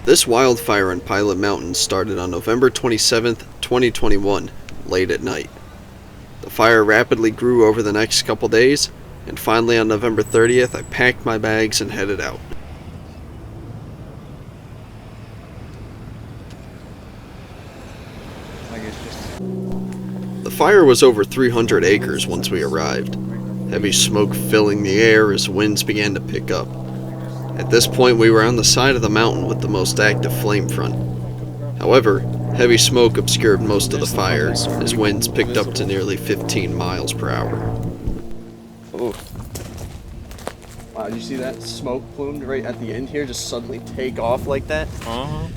This wildfire on Pilot Mountain started on November 27th, 2021, late at night. The fire rapidly grew over the next couple days, and finally on November 30th I packed my bags and headed out. The fire was over 300 acres once we arrived, heavy smoke filling the air as winds began to pick up. At this point we were on the side of the mountain with the most active flame front. However, heavy smoke obscured most of the fire as winds picked up to nearly 15 miles per hour. Oh. Wow, did you see that smoke plume right at the end here just suddenly take off like that? Uh-huh.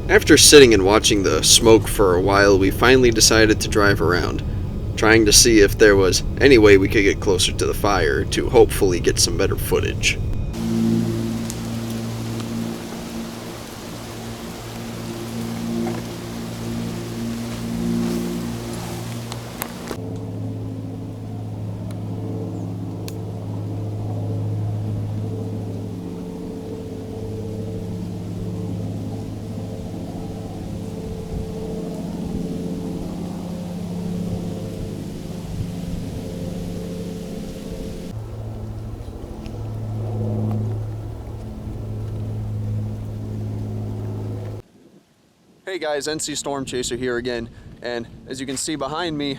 After sitting and watching the smoke for a while, we finally decided to drive around, trying to see if there was any way we could get closer to the fire to hopefully get some better footage. Hey guys, NC Storm Chaser here again, and as you can see behind me,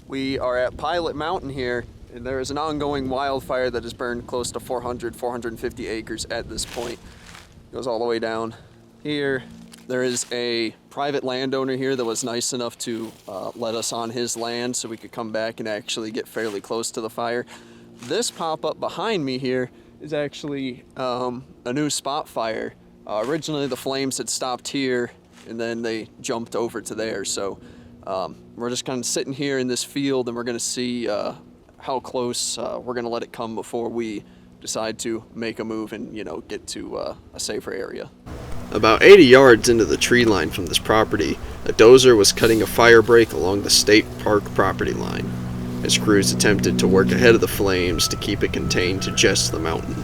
we are at Pilot Mountain here, and there is an ongoing wildfire that has burned close to 450 acres at this point. It goes all the way down here. There is a private landowner here that was nice enough to let us on his land so we could come back and actually get fairly close to the fire. This pop-up behind me here is actually a new spot fire. Originally the flames had stopped here and then they jumped over to there. So we're just kind of sitting here in this field and we're gonna see how close we're gonna let it come before we decide to make a move and, you know, get to a safer area. About 80 yards into the tree line from this property, a dozer was cutting a fire break along the state park property line, as crews attempted to work ahead of the flames to keep it contained to just the mountain.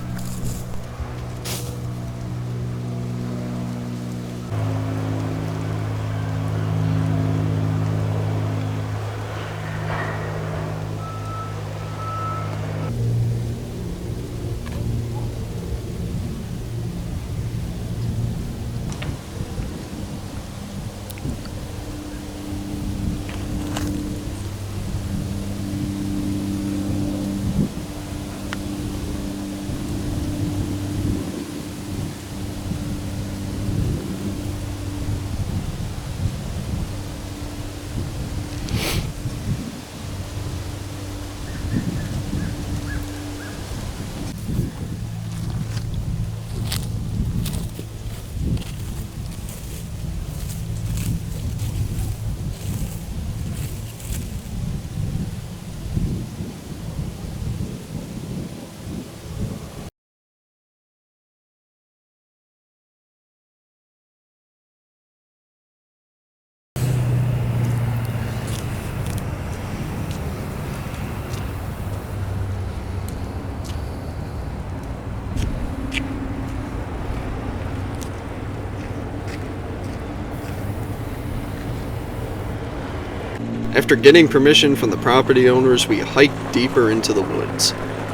After getting permission from the property owners, we hiked deeper into the woods,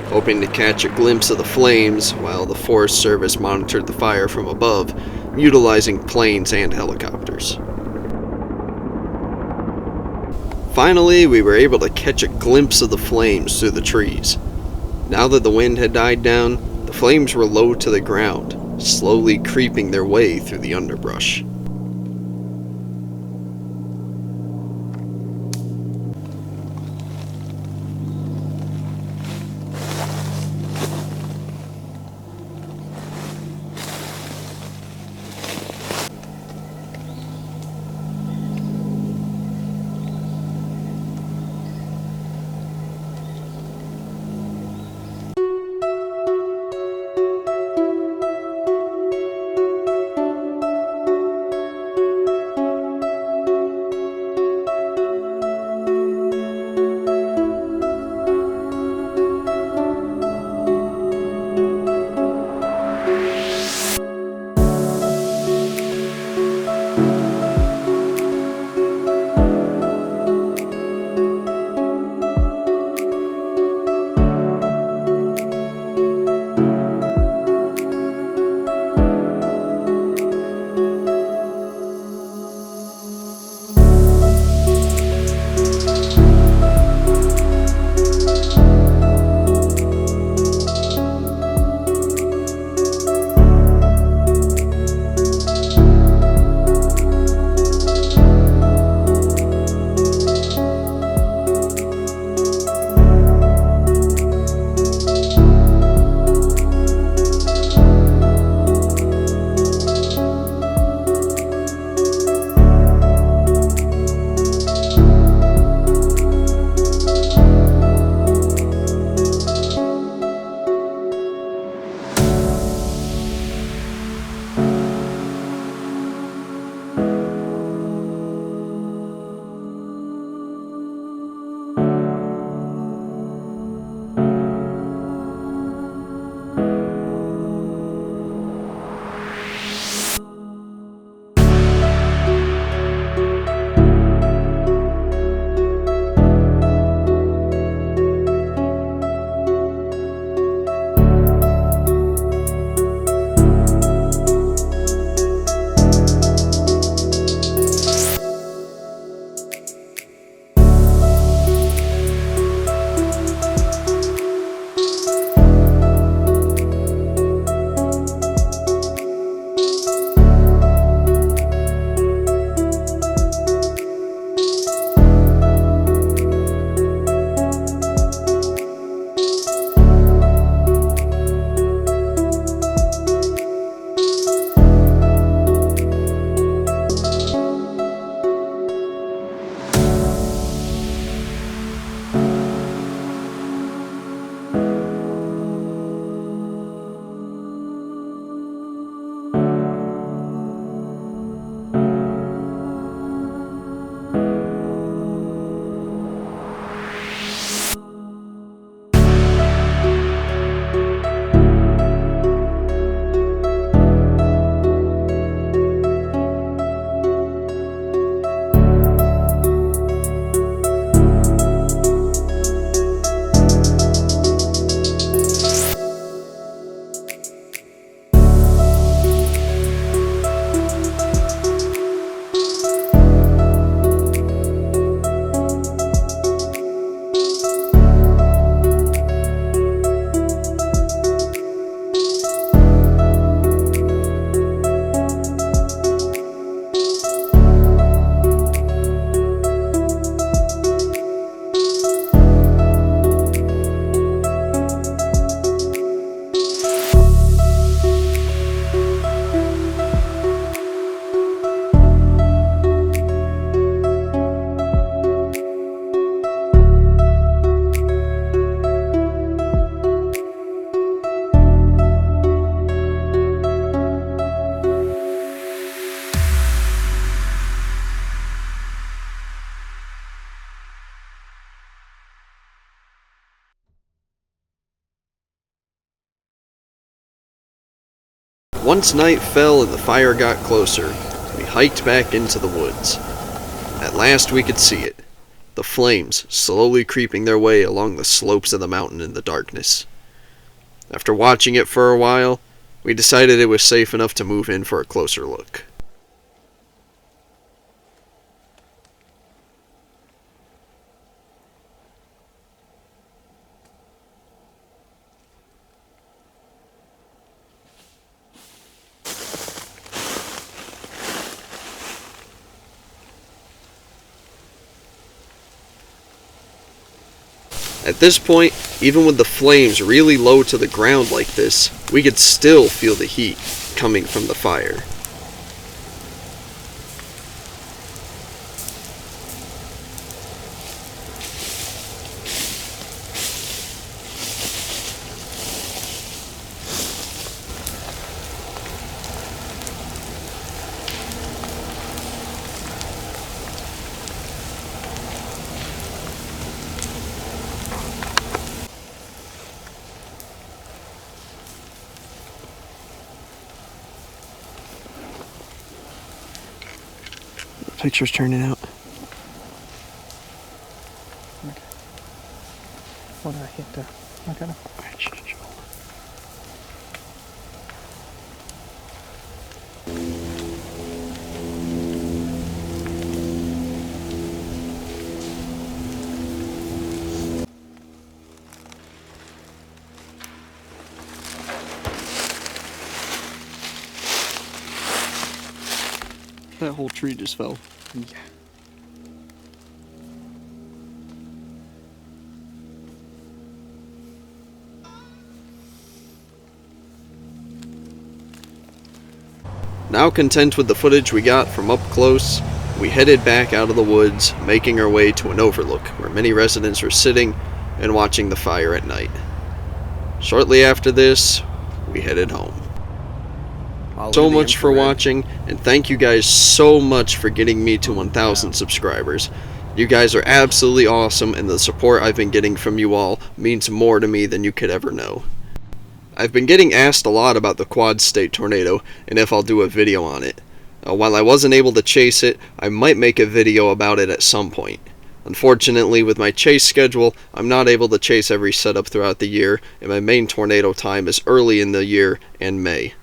hoping to catch a glimpse of the flames while the Forest Service monitored the fire from above, utilizing planes and helicopters. Finally, we were able to catch a glimpse of the flames through the trees. Now that the wind had died down, the flames were low to the ground, slowly creeping their way through the underbrush. Once night fell and the fire got closer, we hiked back into the woods. At last we could see it, the flames slowly creeping their way along the slopes of the mountain in the darkness. After watching it for a while, we decided it was safe enough to move in for a closer look. At this point, even with the flames really low to the ground like this, we could still feel the heat coming from the fire. Picture's turning out. Okay. What did I hit there? Okay. That whole tree just fell. Yeah. Now content with the footage we got from up close, we headed back out of the woods, making our way to an overlook where many residents were sitting and watching the fire at night. Shortly after this, we headed home. So much for watching, and thank you guys so much for getting me to 1,000 subscribers. You guys are absolutely awesome, and the support I've been getting from you all means more to me than you could ever know. I've been getting asked a lot about the Quad State tornado, and if I'll do a video on it. While I wasn't able to chase it, I might make a video about it at some point. Unfortunately, with my chase schedule, I'm not able to chase every setup throughout the year, and my main tornado time is early in the year and May.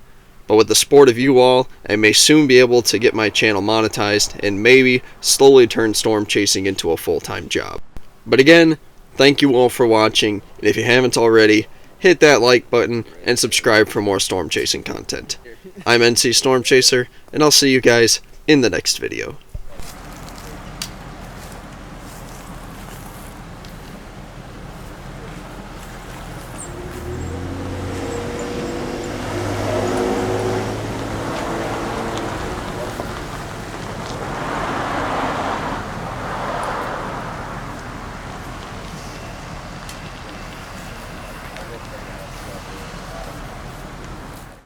But with the support of you all, I may soon be able to get my channel monetized and maybe slowly turn storm chasing into a full-time job. But again, thank you all for watching, and if you haven't already, hit that like button and subscribe for more storm chasing content. I'm NC Storm Chaser, and I'll see you guys in the next video.